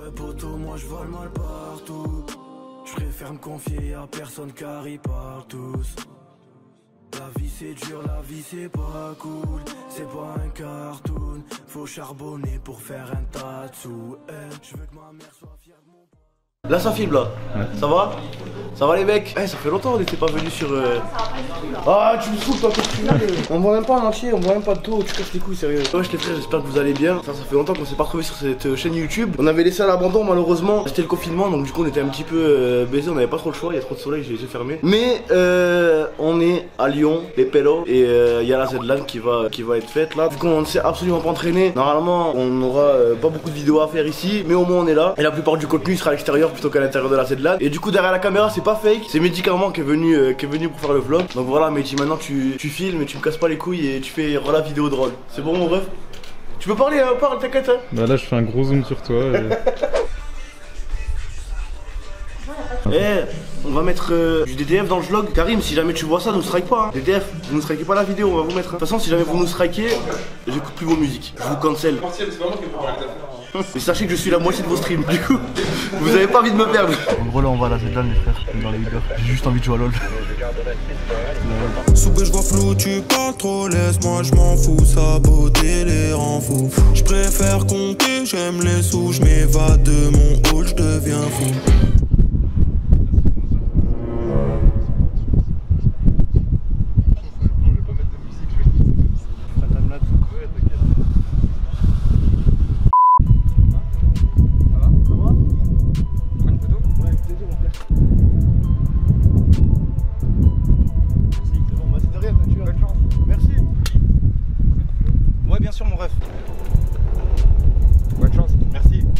Ouais poto, moi je vole mal partout. Je préfère me confier à personne car ils parlent tous. La vie c'est dur, la vie c'est pas cool. C'est pas un cartoon. Faut charbonner pour faire un tas de sous. Je veux que ma mère soit fière de mon... Là ça filme là, ouais. Ça va? Ça va les mecs? Ça fait longtemps on n'était pas venu sur... Ah tu me saoules toi, on voit même pas en entier, on voit même pas de tour, tu casses les couilles sérieux. Wesh les frères, j'espère que vous allez bien. Ça fait longtemps qu'on s'est pas retrouvé sur cette chaîne YouTube. On avait laissé à l'abandon malheureusement, c'était le confinement donc du coup on était un petit peu baisé, on avait pas trop le choix, il y a trop de soleil, j'ai les yeux fermés. Mais on est à Lyon, les Pélos, et il y a la Z-Lan qui va être faite là. Vu qu'on ne s'est absolument pas entraîné, normalement on aura pas beaucoup de vidéos à faire ici, mais au moins on est là. Et la plupart du contenu sera à l'extérieur plutôt qu'à l'intérieur de la Z-Lan. Et du coup derrière la caméra c'est pas fake, c'est Médicament qui est venu pour faire le vlog. Donc voilà Mehdi, maintenant tu filmes et tu me casses pas les couilles et tu fais la vidéo drôle. C'est bon mon ref? Tu peux parler, parle, t'inquiète hein. Bah là je fais un gros zoom sur toi On va mettre du DDF dans le vlog. Karim, si jamais tu vois ça, nous strike pas hein. DDF, vous nous strikez pas la vidéo, on va vous mettre. De toute façon si jamais vous nous strikez, j'écoute plus vos musiques, je vous cancel. Mais sachez que je suis la moitié de vos streams, du coup, vous avez pas envie de me perdre. En gros là on va à la Z-Lan les frères, dans les Uber. J'ai juste envie de jouer à LOL. Soube je vois flou, tu parles trop, laisse-moi je m'en fous, saboter les rend fous. Je préfère compter, j'aime les sous, je m'évade de mon hall, je deviens fou.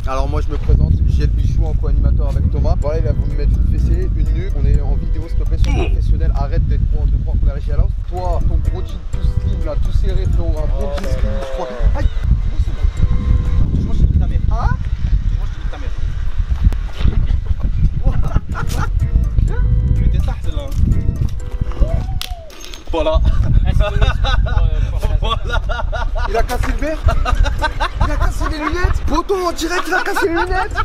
Alors moi je me présente, Giel Bichou en co-animateur avec Thomas. Voilà, il va vous mettre une fessée, une nuque, on est en vidéo s'il te plaît, sois professionnel, arrête de croire qu'on est réussi à l'os. Toi, ton gros jean tout slim là, tout serré, frérot, un gros jean slim, je crois. Aïe! Moi je te dis ta mère. Hein? Moi je te dis ta mère. Tu étais ça celle-là. Voilà. Voilà. Il a cassé le verre. Il a cassé les lunettes. Poto en direct, il a cassé les lunettes.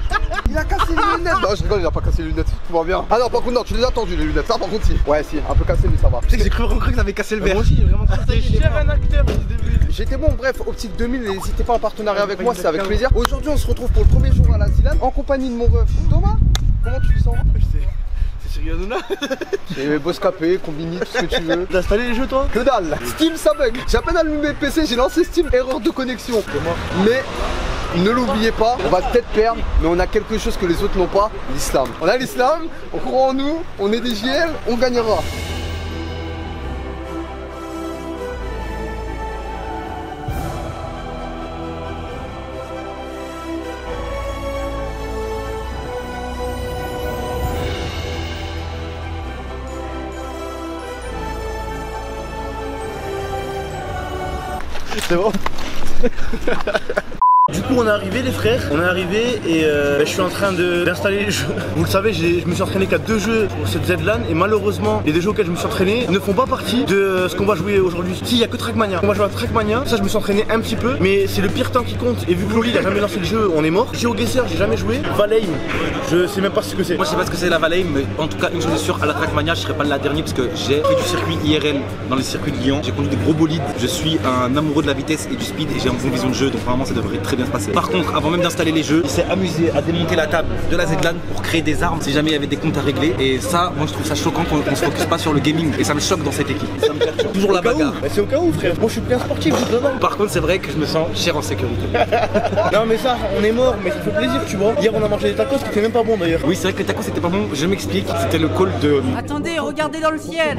Il a cassé les lunettes. Non je rigole, il a pas cassé les lunettes, tout va bien. Ah non par contre non, tu les as tendues les lunettes, ça par contre si. Ouais si, un peu cassé mais ça va. Tu sais que j'ai cru que t'avais cassé le verre. Moi aussi j'ai vraiment J'ai un acteur du début. J'étais bon, bref, Optique 2000, n'hésitez pas à partenariat avec moi, c'est avec plaisir. Aujourd'hui on se retrouve pour le premier jour à la Z-Lan en compagnie de mon ref Thomas. Comment tu te sens? C'est sur Yanouna. J'ai boss capé, combini, tout ce que tu veux. T'as installé les jeux toi? Que dalle. Steam ça bug. J'ai à peine allumé le PC, j'ai lancé Steam, erreur de connexion. Mais ne l'oubliez pas, on va peut-être perdre, mais on a quelque chose que les autres n'ont pas, l'islam. On a l'islam, on croit en nous, on est des JL, on gagnera. C'est bon. Du coup on est arrivé les frères, on est arrivé et je suis en train d'installer les jeux. Vous le savez, je me suis entraîné qu'à 2 jeux pour cette Z-Lan et malheureusement les 2 jeux auxquels je me suis entraîné ne font pas partie de ce qu'on va jouer aujourd'hui. Si, il y a que Trackmania. On va jouer à Trackmania, ça je me suis entraîné un petit peu, mais c'est le pire temps qui compte et vu que Loli il a jamais lancé le jeu, on est mort. GeoGuessr j'ai jamais joué, Valheim, je sais même pas ce que c'est. Moi je sais pas ce que c'est la Valheim, mais en tout cas une chose est sûre, à la Trackmania je serai pas la dernière parce que j'ai fait du circuit IRL dans les circuits de Lyon, j'ai conduit des gros bolides, je suis un amoureux de la vitesse et du speed et j'ai une bonne vision de jeu donc vraiment ça devrait très bien se passer. Par contre avant même d'installer les jeux, il s'est amusé à démonter la table de la Z-Lan pour créer des armes si jamais il y avait des comptes à régler et ça moi je trouve ça choquant qu'on se focus pas sur le gaming et ça me choque dans cette équipe. Ça me perturbe toujours la bagarre. C'est au cas où frère, moi je suis bien sportif dedans. Par contre c'est vrai que je me sens cher en sécurité. Non mais ça on est mort mais ça fait plaisir tu vois. Hier on a mangé des tacos qui étaient même pas bons d'ailleurs. Oui c'est vrai que les tacos c'était pas bon, je m'explique, c'était le call de... Attendez, regardez dans le ciel.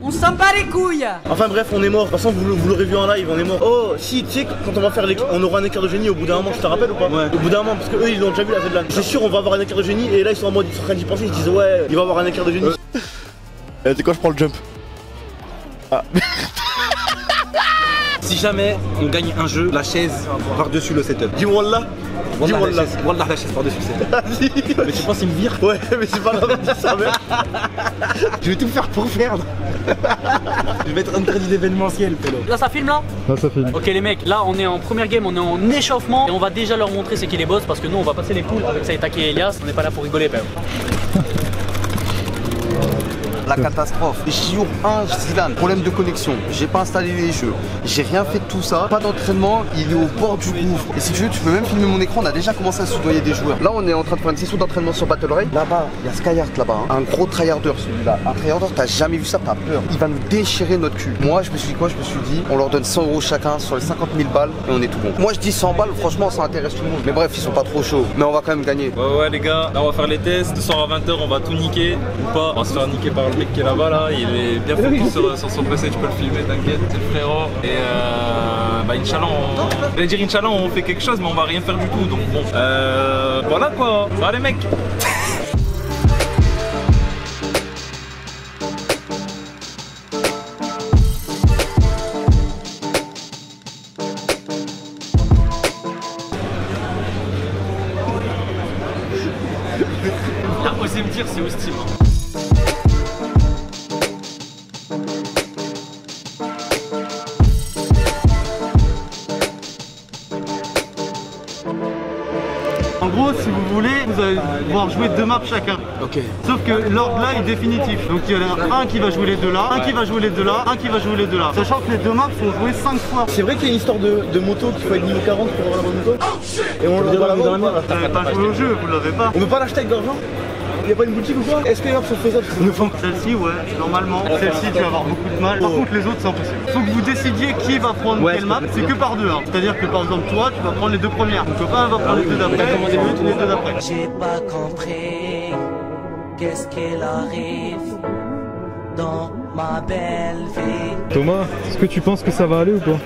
On s'en bat les couilles. Enfin bref on est mort, de toute façon vous l'aurez vu en live, on est mort. Oh si tu sais quand on va faire on aura un écart de génie au bout d'un moment, je te rappelle ou pas? Ouais. Au bout d'un moment parce que eux ils l'ont déjà vu la Z-Lan. C'est sûr on va avoir un écart de génie et là ils sont en mode ils sont en train d'y penser, ils se disent ouais il va avoir un écart de génie. C'est quoi je prends le jump. Ah. Si jamais on gagne un jeu, la chaise par-dessus le setup. Dis Wallah. Dis Wallah. Wallah, la chaise par-dessus le setup. Mais tu penses qu'il me vire? Ouais, mais c'est pas grave, dis ça, mec. Je vais tout faire pour perdre. Je vais être interdit d'événementiel, Pélo. Là ça filme là? Là ça filme. Ok les mecs, là on est en première game, on est en échauffement et on va déjà leur montrer c'est qui les boss parce que nous on va passer les poules avec Saïtaki et Elias, on n'est pas là pour rigoler quand même. La catastrophe. Jour 1, Zidane, problème de connexion. J'ai pas installé les jeux. J'ai rien fait de tout ça. Pas d'entraînement. Il est au bord du gouffre. Et si tu veux, tu peux même filmer mon écran. On a déjà commencé à soudoyer des joueurs. Là, on est en train de faire une session d'entraînement sur Battle Royale. Là-bas, il y a Skyheart là-bas. Hein. Un gros tryharder celui-là. Un tryharder, t'as jamais vu ça, t'as peur. Il va nous déchirer notre cul. Moi, je me suis dit quoi? Je me suis dit, on leur donne 100 € chacun sur les 50 000 balles et on est tout bon. Moi, je dis 100 balles, franchement, ça intéresse tout le monde. Mais bref, ils sont pas trop chauds. Mais on va quand même gagner. Ouais les gars, là on va faire les tests, de soir à 20h on va tout niquer ou pas. On va se faire niquer par le mec qui est là-bas là, il est bien focus sur son PC, tu peux le filmer, t'inquiète, c'est le frérot. Et bah Inch'Allah, j'allais dire Inch'Allah on fait quelque chose mais on va rien faire du tout donc bon. Voilà quoi, ça va les mecs. Osez me dire c'est où Steam. En gros, si vous voulez, vous allez devoir jouer 2 maps chacun. Ok. Sauf que l'ordre là est définitif. Donc il y en a un qui va jouer les deux là, un qui va jouer les deux là, un qui va jouer les deux là. Sachant que les 2 maps sont joués 5 fois. C'est vrai qu'il y a une histoire de moto qu'il faut être niveau 40 pour avoir la bonne moto. Et on l'a dans la main. Vous n'avez pas joué au jeu, vous l'avez pas. On peut pas l'acheter avec de l'argent? Il y a pas une boutique ou quoi? Est-ce que les sont faisables? Celle-ci, ouais, normalement. Celle-ci, tu vas avoir beaucoup de mal. Par contre, les autres, c'est impossible. Faut que vous décidiez qui va prendre quelle map. C'est que par deux. Hein. C'est-à-dire que par exemple, toi, tu vas prendre les 2 premières. Donc, copain va prendre les 2 d'après. Et l'autre, les 2 d'après. J'ai pas compris qu'est-ce qu'il arrive dans ma belle vie. Thomas, est-ce que tu penses que ça va aller ou pas?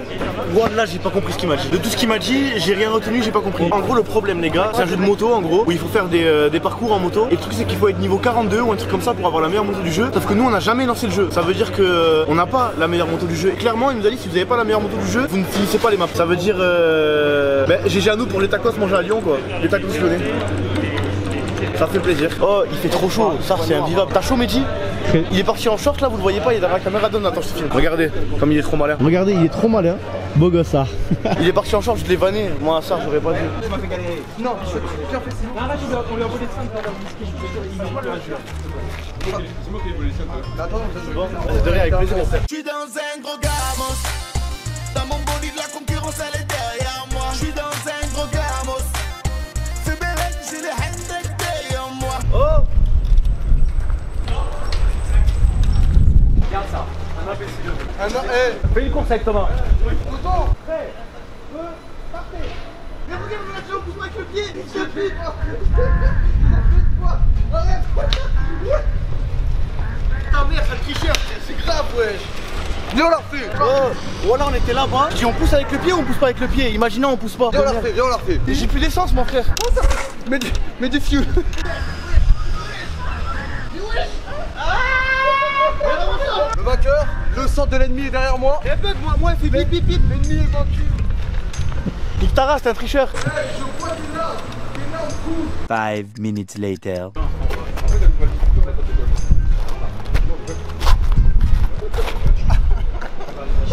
Là j'ai pas compris ce qu'il m'a dit. De tout ce qu'il m'a dit, j'ai rien retenu, j'ai pas compris. En gros le problème les gars, c'est un jeu de moto en gros, où il faut faire des parcours en moto. Et le truc c'est qu'il faut être niveau 42 ou un truc comme ça pour avoir la meilleure moto du jeu. Sauf que nous on n'a jamais lancé le jeu. Ça veut dire que on n'a pas la meilleure moto du jeu. Et clairement il nous a dit si vous avez pas la meilleure moto du jeu, vous ne finissez pas les maps. Ça veut dire GG à nous pour les tacos mangés à Lyon quoi. Les tacos lyonnais. Ça fait plaisir. Oh il fait trop chaud, ça c'est invivable. T'as chaud Mehdi? Il est parti en short là, vous le voyez pas, il est dans la caméra donne, attends je te filme. Regardez, comme il est trop malin. Regardez, il est trop malin. Beau gosse ça. Il est parti en short, je l'ai vanné. Moi ça j'aurais pas dû. Tu m'as fait galérer. Non, je suis bien fait. On lui a volé 5 pour avoir le Attends, de rien avec plaisir. Je suis dans un gros gamos. Dans mon bolide, la concurrence elle est derrière moi. Je suis dans un gros gamos. C'est belle, j'ai les Hendrix derrière moi. Oh! Regarde ça, un imbécile. Fais une course avec Thomas. Autant, prêt, feu, partez. Mais regarde la jambe, pousse-moi avec le pied. Je pique. Arrête. Ah merde, ça tricheur, c'est grave wesh. Viens on la refait. Oh, voilà on était là-bas. Si on pousse avec le pied ou on pousse pas avec le pied? Imaginons on pousse pas. Viens on la refait, viens on la refait. J'ai plus d'essence mon frère. Mais du fuel. Le vainqueur, le sang de l'ennemi est derrière moi. Et bug, moi il fait bip bip bip. L'ennemi est vaincu. Nique ta race, t'es un tricheur. Je vois qu'il est là. Il est là au coup. 5 minutes later.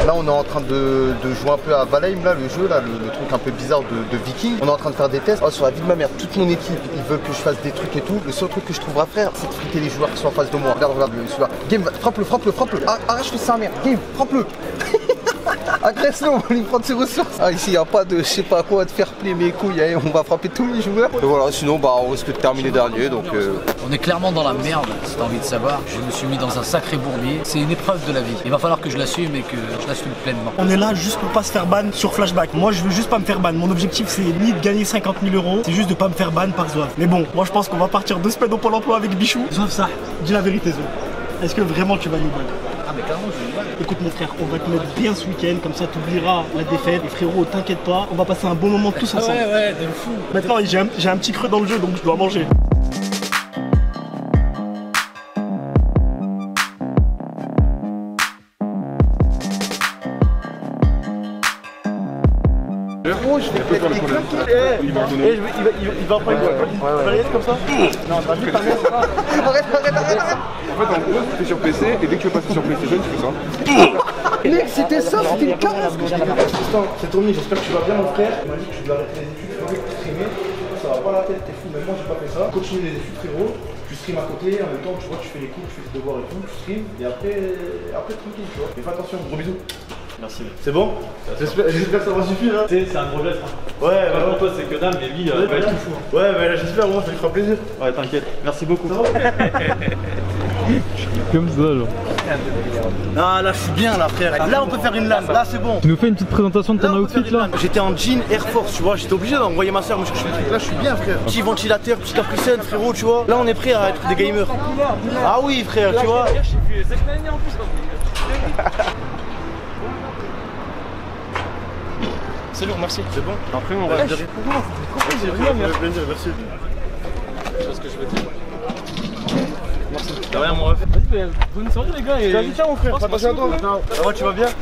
Là on est en train de jouer un peu à Valheim là, le jeu là, le truc un peu bizarre de viking. On est en train de faire des tests. Oh, sur la vie de ma mère, toute mon équipe, ils veulent que je fasse des trucs et tout. Le seul truc que je trouve à faire, c'est de friquer les joueurs qui sont en face de moi. Regarde celui-là. Game, frappe-le. Arrache-le sa mère. Game, frappe-le. Agresse-le, on va lui prendre ses ressources. Ah ici il n'y a pas de je sais pas quoi de fair play mes couilles, hein, on va frapper tous les joueurs. Et voilà, sinon bah on risque de terminer dernier donc On est clairement dans la merde, si t'as envie de savoir. Je me suis mis dans un sacré bourbier. C'est une épreuve de la vie. Il va falloir que je l'assume et que je l'assume pleinement. On est là juste pour pas se faire ban sur Flashback. Moi je veux juste pas me faire ban. Mon objectif c'est ni de gagner 50 000 €, c'est juste de pas me faire ban par Zouave. Mais bon, moi je pense qu'on va partir 2 semaines au Pôle emploi avec Bichou. Zouave ça, dis la vérité Zouave. Est-ce que vraiment tu vas nous ban? Ah mais clairement je vais le battre. Écoute mon frère, on va te mettre bien ce week-end, comme ça t'oublieras la défaite. Et frérot, t'inquiète pas, on va passer un bon moment tous ensemble. Ouais, de fou. Maintenant j'ai un petit creux dans le jeu donc je dois manger. frérot, je vais te mettre des claques. Il va pas y être comme ça. Non, t'as vu ta mère. Arrête. En fait, en gros, tu fais sur PC et dès que tu veux passer sur PlayStation, tu fais ça. Mec, c'était ça, c'était une caresse. C'est Tommy, j'espère que tu vas bien, mon frère. Il m'a dit que tu dois arrêter les études, frérot, pour streamer. Ça va pas la tête, t'es fou, même moi j'ai pas fait ça. Continue les études, frérot. Tu stream à côté, en même temps, tu vois, tu fais les cours, tu fais tes devoirs et tout, tu stream. Et après tranquille, tu vois. Mais fais attention, gros bisous. Merci. C'est bon? J'espère que ça va suffire, hein. C'est un gros geste. Ouais, bah pour toi c'est que dalle, mais lui il va être tout fou. Ouais, mais j'espère, moi ça lui fera plaisir. Ouais, t'inquiète. Merci beaucoup. Comme ça, genre. Ah là, je suis bien là, frère. Là, on peut faire une LAN. Là, c'est bon. Tu nous fais une petite présentation de ton outfit là? J'étais en jean Air Force, tu vois. J'étais obligé d'envoyer ma soeur me chercher le truc. Là, je suis bien, frère. Petit ventilateur, petit capricène, frérot, tu vois. Là, on est prêt à être des gamers. Ah oui, frère, tu vois. C'est lourd, merci. C'est bon. Après, on va dire. C'est bien, merci. Merci. Je sais ce que je veux dire. Merci. De rien, mon ref. Bonne soirée, les gars. Salut, tiens, mon frère. Attention à toi. Ça va, tu vas bien? Ça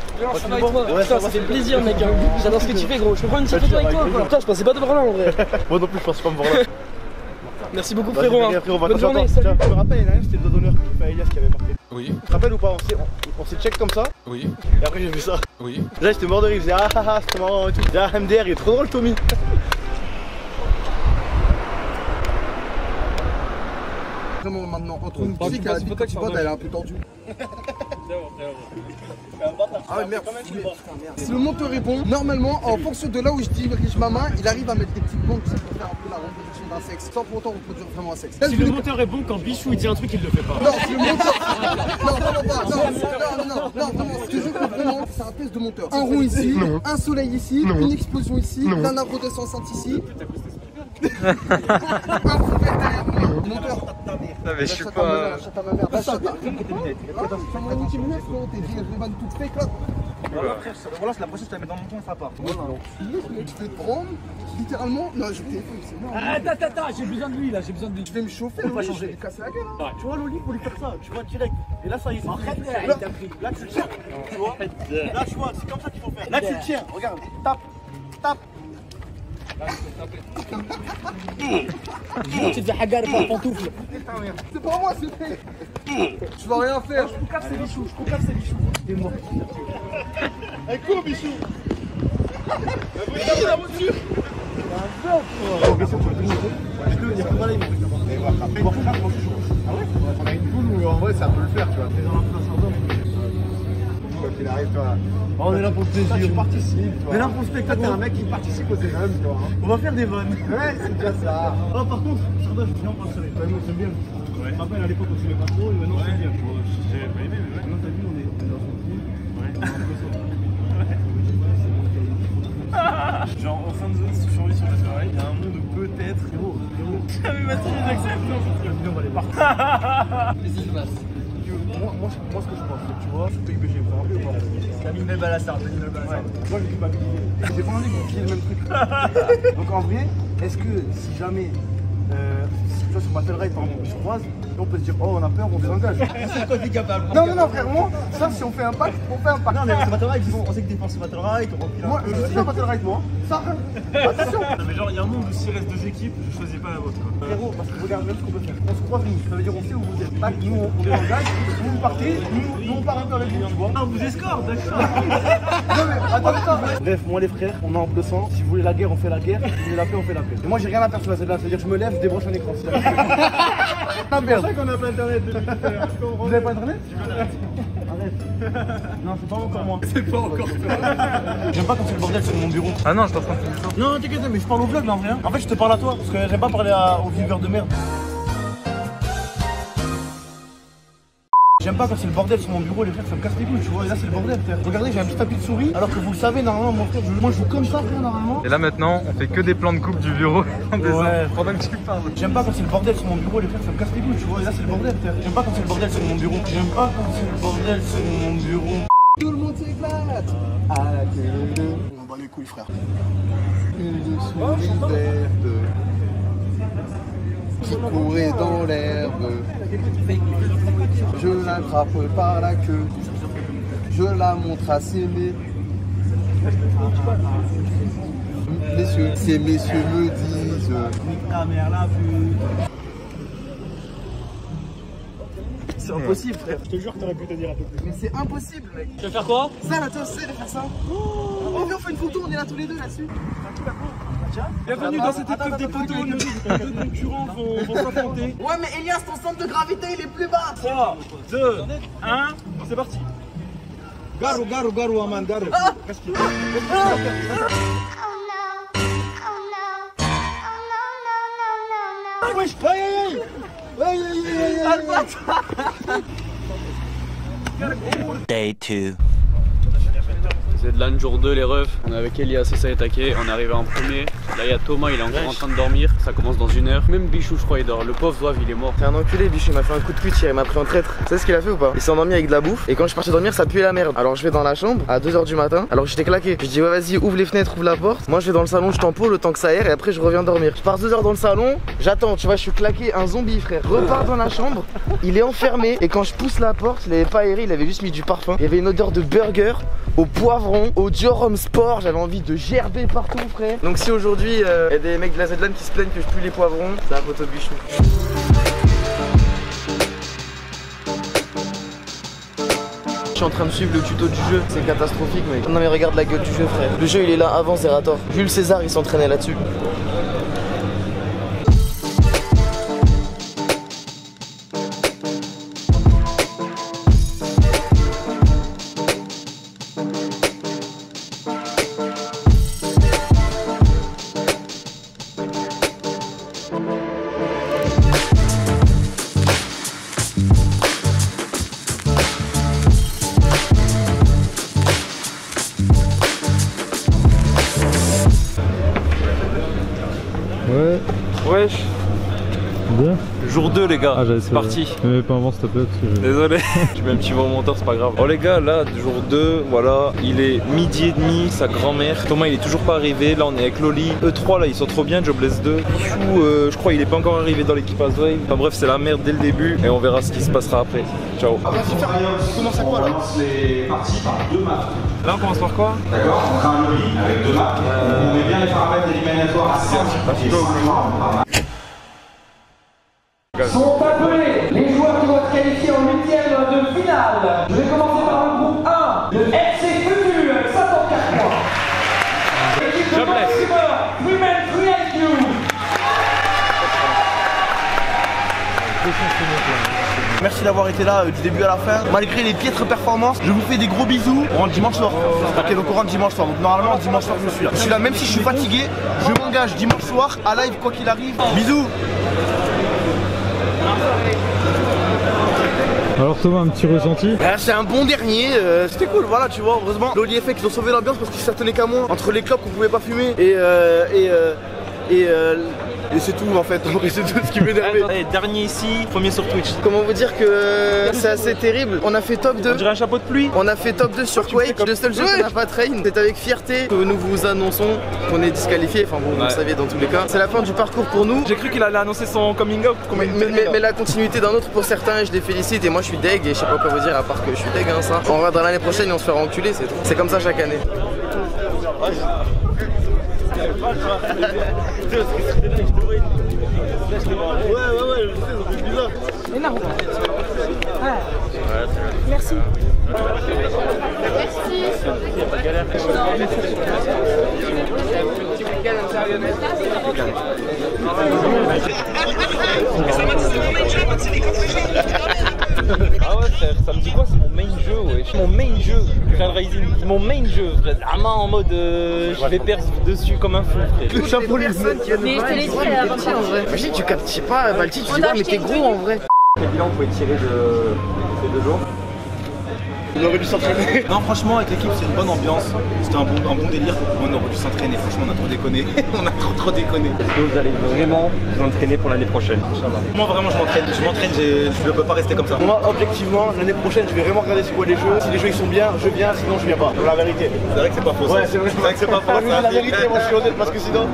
va avec toi. Putain, ça fait plaisir, mec. J'adore ce que tu fais, gros. Je peux prendre une petite photo avec toi? Putain, je pensais pas te voir là, en vrai. Moi non plus, je pense pas me voir là. Merci beaucoup, frérot. Bonne journée. Salut. Je me rappelle, il y en a un, c'était le doigt d'honneur qui fait Elias qui avait marqué. Oui. Tu te rappelles ou pas? On s'est check comme ça. Oui. Et après, j'ai vu ça. Oui. Là, j'étais mort de rire. Je disais, ah, c'était marrant et tout. Je disais, ah, MDR, il est trop drôle, Tommy. Vraiment, maintenant, entre nous, tu sais qu'à la petite boîte, elle est un peu tendue. Ah ouais, merde. Si le monteur est bon, normalement, en fonction de là où je dirige ma main, il arrive à mettre des petites bandes pour faire un peu la reproduction d'un sexe, sans pour autant reproduire vraiment un sexe. Si le monteur est bon, quand Bichou il dit un truc, il le fait pas. Non, si le monteur. Non, vraiment. Ce que je veux vraiment, c'est un test de monteur. Un rond ici, un soleil ici, une explosion ici, un arbre descendante ici. Un fou derrière moi. Monteur. Non, mais je suis pas. Chata ma mère. Chata. Ça m'a niqué mes lunettes, frérot. T'es dit, je vais toute fake là. Voilà, frère, voilà, c'est la prochaine, je te la mets dans mon coin, ça part. Je vais te prendre, littéralement. Non, je téléphone, c'est mort. Attends, j'ai besoin de lui là, j'ai besoin de lui. Je vais me chauffer, On va changer. je vais lui casser la gueule. Tu vois, Loli, pour lui faire ça, tu vois, direct. Et là, ça y est, c'est là, tu le tiens, tu vois. Là, tu vois, c'est comme ça qu'il faut faire. Là, tu le tiens, regarde, tape. Tu te fais hagar par pantoufle. C'est pas moi, c'est fait. Tu vas rien faire. Je concasse ses bichous. T'es mort. Un coup, bichou. La voiture. On a une poule où en vrai ça peut le faire, tu vois. T'es dans la place quoi qu'il arrive, toi. On est là pour le plaisir. Tu participes, toi. On est là pour le spectacle. T'es un mec qui participe aux événements, tu vois. On va faire des vannes. Ouais, c'est déjà ça. Oh, par contre, Sardage, viens, on va se faire. Nous, on s'aime bien. Je me rappelle à l'époque, on s'aimait pas trop, et maintenant, on s'aime bien. J'ai pas aimé, mais maintenant, t'as vu, on est dans son team. Genre, en fin de zone, si je survis sur le travail, il y a un monde où peut-être. Frérot. J'avais ma fille, j'accepte. On va aller partout. Moi, ce que je pense, tu vois, je paye que j'ai pas envie ou pas. T'as mis une belle balassard, Moi, je suis pas cultivé. J'ai pas envie qu'on le même truc. Donc, en vrai, est-ce que si jamais, tu vois, sur Battle Ride, par exemple, je croise, on peut se dire, oh, on a peur, on désengage. C'est toi qui es capable. Non, frère, moi, ça, si on fait un pacte, on fait un pacte. Non, mais sur Battle Ride, on sait que t'es fort sur Battle Ride, moi, je suis un Battle Ride, moi. Ça, attention. Non, mais genre, il y a un monde où s'il reste deux équipes, je choisis pas la vôtre. Frérot, parce que regarde même ce qu'on peut faire. On se croise, nous, ça veut dire, on sait où vous êtes. Pacte, nous, on désengage, vous partez, nous, on part un peu avec vous, tu vois. Ah, on vous escorte, d'accord. Non, mais attends. Bref, moi, les frères, on a un peu de sang. Si vous voulez la guerre, on fait la guerre. Si vous voulez la paix, on fait la paix. Et moi, j'ai rien à faire sur la celle-là, c'est-à-dire, je me lève, je débranche un écran. Ah merde. C'est pour ça qu'on a pas internet depuis tout à l'heure. Vous avez pas internet? Arrête. Non, c'est pas encore moi. C'est pas encore toi. J'aime pas quand c'est le bordel sur mon bureau. Ah non, je t'en train de faire ça. Non, t'inquiète, mais je parle au vlog là en vrai. En fait, je te parle à toi parce que j'aime pas parler aux viewers de merde. J'aime pas quand c'est le bordel sur mon bureau, les frères, ça me casse les couilles, tu vois. Et là, c'est le bordel, frère. Regardez, j'ai un petit tapis de souris, alors que vous le savez, normalement, mon frère, moi je joue comme ça, frère, normalement. Et là maintenant, on fait que des plans de coupe du bureau pendant que tu parles. J'aime pas quand c'est le bordel sur mon bureau, les frères, ça me casse les couilles, tu vois. Et là, c'est le bordel, frère. J'aime pas quand c'est le bordel sur mon bureau. J'aime pas quand c'est le bordel sur mon bureau. Tout le monde s'éclate. À la télé. On bat les couilles, frère. Une souris verte qui courait dans l'herbe. Je l'attrape par la queue. Je la montre à s'aimer. messieurs. Ces messieurs me disent. Nique ta mère la pute. C'est impossible, frère. Je te jure que t'aurais pu te dire un peu plus. Mais c'est impossible, mec. Tu veux faire quoi? Ça, là, toi, tu sais de faire ça. Oh, viens, on fait une photo, on est là tous les deux là-dessus. Bienvenue dans cette épreuve des poteaux. Deux concurrents vont s'affronter. Ouais, mais Elias, ton centre de gravité, il est plus bas. 3, 2, 1, c'est parti. Garo, Aman, Garo. Wesh, Day 2. C'est de l'âne jour 2 les refs, on est avec Elias et ça est attaqué, on est arrivé en premier. Là il y a Thomas, il est encore en train de dormir, ça commence dans 1 heure. Même Bichou je crois il dort, le pauvre Zouave il est mort. C'est un enculé Bichou, il m'a fait un coup de pute hier, il m'a pris en traître. Tu sais ce qu'il a fait ou pas? Il s'est endormi avec de la bouffe et quand je suis parti dormir ça puait la merde. Alors je vais dans la chambre à 2 h du matin, alors j'étais claqué. Je dis ouais vas-y ouvre les fenêtres, ouvre la porte. Moi je vais dans le salon, je tempo le temps que ça aère et après je reviens dormir. Je pars 2 heures dans le salon, j'attends, tu vois je suis claqué, un zombie frère. Repars dans la chambre, il est enfermé et quand je pousse la porte, il avait pas aéré, il avait juste mis du parfum. Il y avait une odeur de burger au poivron, au Diorum Sport, j'avais envie de gerber partout frère. Donc si aujourd'hui il y a des mecs de la ZLAN qui se plaignent que je pue les poivrons, c'est un photo de Bichou. Je suis en train de suivre le tuto du jeu, c'est catastrophique mec. Non mais regarde la gueule du jeu frère. Le jeu il est là avant Zerator. Jules César il s'entraînait là-dessus. Ouais. Wesh. Bien. Jour 2 les gars, c'est parti. Mais pas avant s'il te plaît parce que Désolé, je mets un petit vent au monteur, c'est pas grave. Oh les gars, là, jour 2, voilà, il est 12h30, sa grand-mère. Thomas il est toujours pas arrivé, là on est avec Loli. E3 là, ils sont trop bien, Jobless 2. Bichou, je crois il est pas encore arrivé dans l'équipe Aswave. Enfin bref, c'est la merde dès le début et on verra ce qui se passera après. Ciao. Ah, vas-y, on commence à quoi là? On lance les parties par 2 maps. Là on commence par quoi? D'accord, on fera un Loli avec 2 maps. On met bien les paramètres éliminatoires à 5 et 5 par map. Sont appelés les joueurs qui vont être qualifiés en 8e de finale. Je vais commencer par le groupe 1, le FC Futur, 54 points. L'équipe de Maximum, Freeman 3IQ. Merci d'avoir été là du début à la fin. Malgré les piètres performances, je vous fais des gros bisous. On rentre dimanche soir. Ok, donc on rentre dimanche soir. Donc normalement dimanche soir je suis là. Je suis là même si je suis fatigué. Je m'engage dimanche soir à live quoi qu'il arrive. Bisous. Alors Thomas, un petit ressenti? C'est un bon dernier, c'était cool, voilà tu vois, heureusement. L'Oli FX ils ont sauvé l'ambiance parce qu'ils s'y attenaient qu'à moi. Entre les clopes qu'on pouvait pas fumer et c'est tout en fait, c'est tout ce qui m'énervait. Dernier ici, premier sur Twitch. Comment vous dire que c'est assez terrible. On a fait top 2. On dirait un chapeau de pluie. On a fait top 2 sur Quake. Le seul jeu qu'on n'a pas train, c'est avec fierté que nous vous annonçons qu'on est disqualifié. Enfin bon, vous le saviez dans tous les cas. C'est la fin du parcours pour nous. J'ai cru qu'il allait annoncer son coming out. Mais la continuité d'un autre pour certains, et je les félicite. Et moi je suis deg et je sais pas quoi vous dire à part que je suis deg hein, ça. On reviendra l'année prochaine et on se fera enculer, c'est tout. C'est comme ça chaque année. Ouais, je sais, ça fait bizarre. Énorme. Merci. Ah ouais frère, ça me dit quoi? C'est mon main jeu, ouais. Mon main jeu, Real Rising, c'est mon main jeu, frère. Vraiment en mode je vais perdre dessus comme un fou, frère. Le chapeau les personnes qui viennent Mais je te l'ai dit à la partie en vrai. Imagine tu captes, je sais pas, Balti, tu dis ouais mais t'es gros en vrai. Quel bilan vous pouvez tirer de ces 2 jours? On aurait dû s'entraîner. Non franchement avec l'équipe c'est une bonne ambiance. C'était un bon délire. On aurait dû s'entraîner. Franchement on a trop déconné. On a trop déconné. Est-ce que vous allez vraiment vous entraîner pour l'année prochaine? Moi vraiment je m'entraîne, je ne peux pas rester comme ça. Moi objectivement l'année prochaine je vais vraiment regarder c'est quoi les jeux. Si les jeux ils sont bien, je viens, sinon je viens pas. La vérité. C'est vrai que c'est pas faux. Ouais c'est vrai que c'est pas faux. La vérité moi je suis honnête parce que sinon.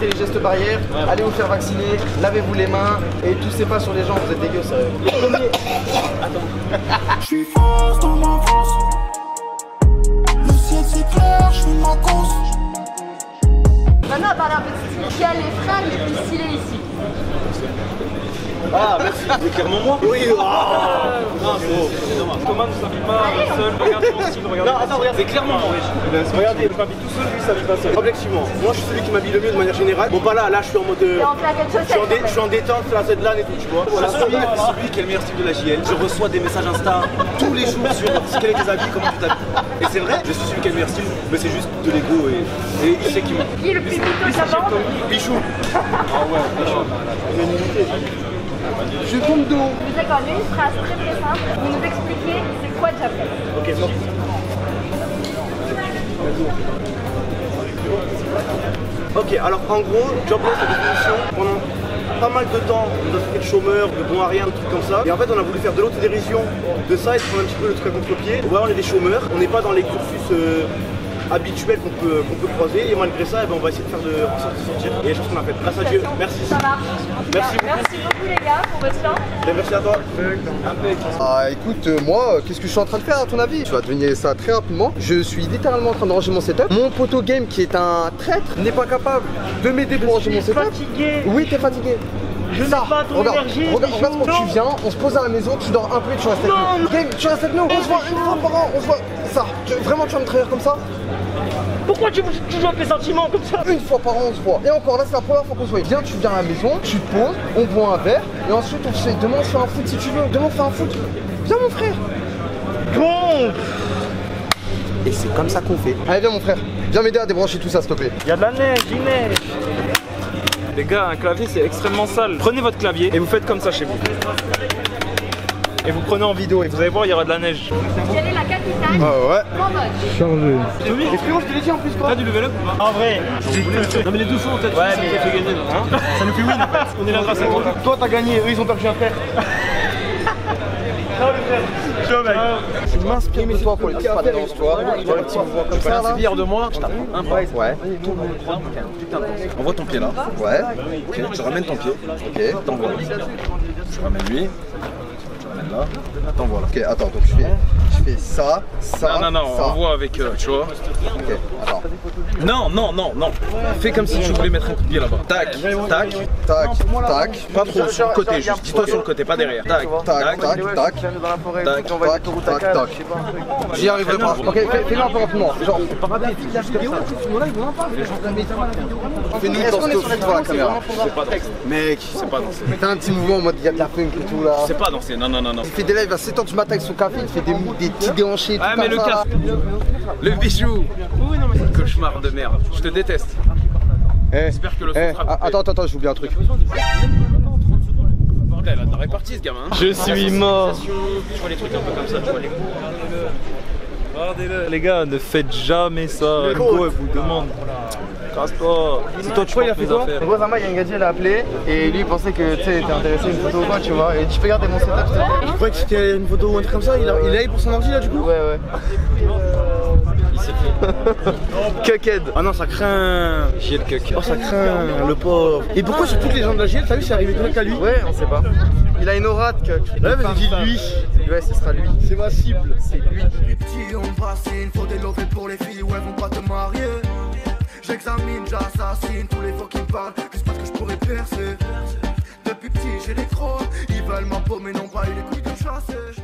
respectez les gestes barrières, allez vous faire vacciner, lavez-vous les mains et toussez pas sur les gens, vous êtes dégueu, sérieux. Je suis France dans ma France. Le ciel c'est clair, je fais ma course. Maintenant, on va parler un peu de style. Qui a les frères les plus stylés ici? Ah, merci. C'est clairement moi. Oui. Thomas ne s'habille pas seul. Regarde mon style, regarde. Non, attends, regarde, c'est clairement moi. Regardez, je m'habille tout seul, lui, il s'habille pas seul. Objectivement, moi je suis celui qui m'habille le mieux de manière générale. Bon, pas là, je suis en mode. T'es en plaquette chaussette. Je suis en détente, c'est la Z-LAN et tout, tu vois. Voilà, celui qui est le meilleur style de la JL. Je reçois des messages Insta tous les jours sur quel est tes habits, comment tu t'habilles. Et c'est vrai, je suis celui qui a le meilleur style, mais c'est juste de l'ego et il sait qui m'a. Qui est le plus mytho de la bande? Bichou. Ah ouais, Bichou. Je tombe de haut. Vous d'accord, j'ai une phrase très très simple. Vous nous expliquez c'est quoi Javel? Ok, non. Ok, alors en gros, jobless, la définition, pendant pas mal de temps, on a fait de chômeur, de bon à rien, de trucs comme ça. Et en fait, on a voulu faire de l'autodérision de ça et de prendre un petit peu le truc à contre-pied. Ouais, on est des chômeurs, on n'est pas dans les cursus habituels qu'on peut croiser. Et malgré ça, on va essayer de faire de sortir. Et je pense qu'on a fait. Grâce à Dieu. Merci. Ça marche. Merci beaucoup. Merci beaucoup les gars pour votre temps. Et merci à toi. Ah écoute, moi, qu'est-ce que je suis en train de faire à ton avis? Tu vas deviner ça très rapidement. Je suis littéralement en train de ranger mon setup. Mon poteau game qui est un traître n'est pas capable de m'aider pour ranger mon setup. Fatigué. Oui, t'es fatigué. Je n'ai pas ton énergie. Regarde quand tu viens, on se pose à la maison, tu dors un peu et tu restes avec nous. Game, tu restes avec nous, on se voit une fois par an, on se voit ça. Vraiment, tu vas me trahir comme ça? Pourquoi tu joues avec mes sentiments comme ça? Une fois par an on se voit. Et encore là c'est la première fois qu'on se voit. Viens, tu viens à la maison, tu te poses, on boit un verre et ensuite on fait. Demain on se fait un foot si tu veux. Demain on fait un foot. Viens mon frère. Bon. Et c'est comme ça qu'on fait. Allez viens mon frère. Viens m'aider à débrancher tout ça s'il te plaît. Il y a de la neige, il neige. Les gars, un clavier c'est extrêmement sale. Prenez votre clavier et vous faites comme ça chez vous. Et vous prenez en vidéo et vous allez voir, il y aura de la neige. Quelle est la capitale? Ah ouais. Cambodge. Chargé. Et frérot, je te l'ai dit en plus quoi. T'as du level up ou pas? En vrai. Non mais les deux sont en tête. Ouais, mais ça fait gagner. Ça nous fait win en fait. On est là grâce à toi. Toi t'as gagné, eux ils ont perdu un frère. Ciao les frères. Ciao mec. Je m'inspire de toi pour les petites patenances, tu vois. Tu vois les petits mouvements comme ça là. Fier de moi, je t'apprends un pas. Ouais. Envoie ton pied là. Ouais. Ok, tu ramènes ton pied. Ok. T'envoies. Tu ramènes lui. Tu ramènes là. T'envoies là. Ok, attends, donc je fais ça, ça. Non, ça. on voit avec, tu vois. Ok, attends. Non. Fais comme si tu voulais mettre un coup de pied là-bas. Tac, tac, tac, tac. Pas trop, sur le côté juste. Dis-toi sur le côté, pas derrière. Tac, tac, tac, tac. Tac, tac. J'y arriverai pas. Ok, fais-le un peu rapidement. Genre, fais-nous dans ce que la caméra. C'est pas danser. Mec, c'est pas danser. T'as un petit mouvement en mode il y a de la funk et tout là. C'est pas danser, non. Il fait des lives à 7h du matin avec son café, il fait des petits déhanchés. Ah, mais le café. Le bijou. Cauchemar de merde. Je te déteste. J'espère que le son sera coupé. Attends, j'ai oublié un truc. Putain, il a de la répartie ce gamin. Je suis mort. Tu vois les trucs un peu comme ça, tu vois les. Regardez-le. Les gars, ne faites jamais ça. Hugo, elle vous demande. Casse-toi. C'est toi, tu vois, il a fait quoi? En gros, Zama, il y a un gars, il a appelé et lui il pensait que tu sais, t'es intéressé à une photo ou quoi, tu vois. Et tu peux garder mon setup, s'il te plaît. Je croyais que c'était une photo ou un truc comme ça. Il a eu pour son ordi là du coup? Ouais. Cuckhead. Ah non, ça craint. J'ai le cuck. Oh, ça craint, le pauvre. Et pourquoi sur toutes les gens de la GL, t'as vu, c'est arrivé direct à lui? Ouais, on sait pas. Il a une aura de cuck. Ouais, mais dis lui. Ouais, ce sera lui. C'est ma cible. C'est lui. Les petits ont bassine, faut des lovés pour les filles, ouais, vont pas te marier. J'examine, j'assassine tous les faux qui me parlent, juste parce que je pourrais percer. Depuis petit, j'ai les crocs, ils veulent ma peau, mais n'ont pas eu les couilles de chasser.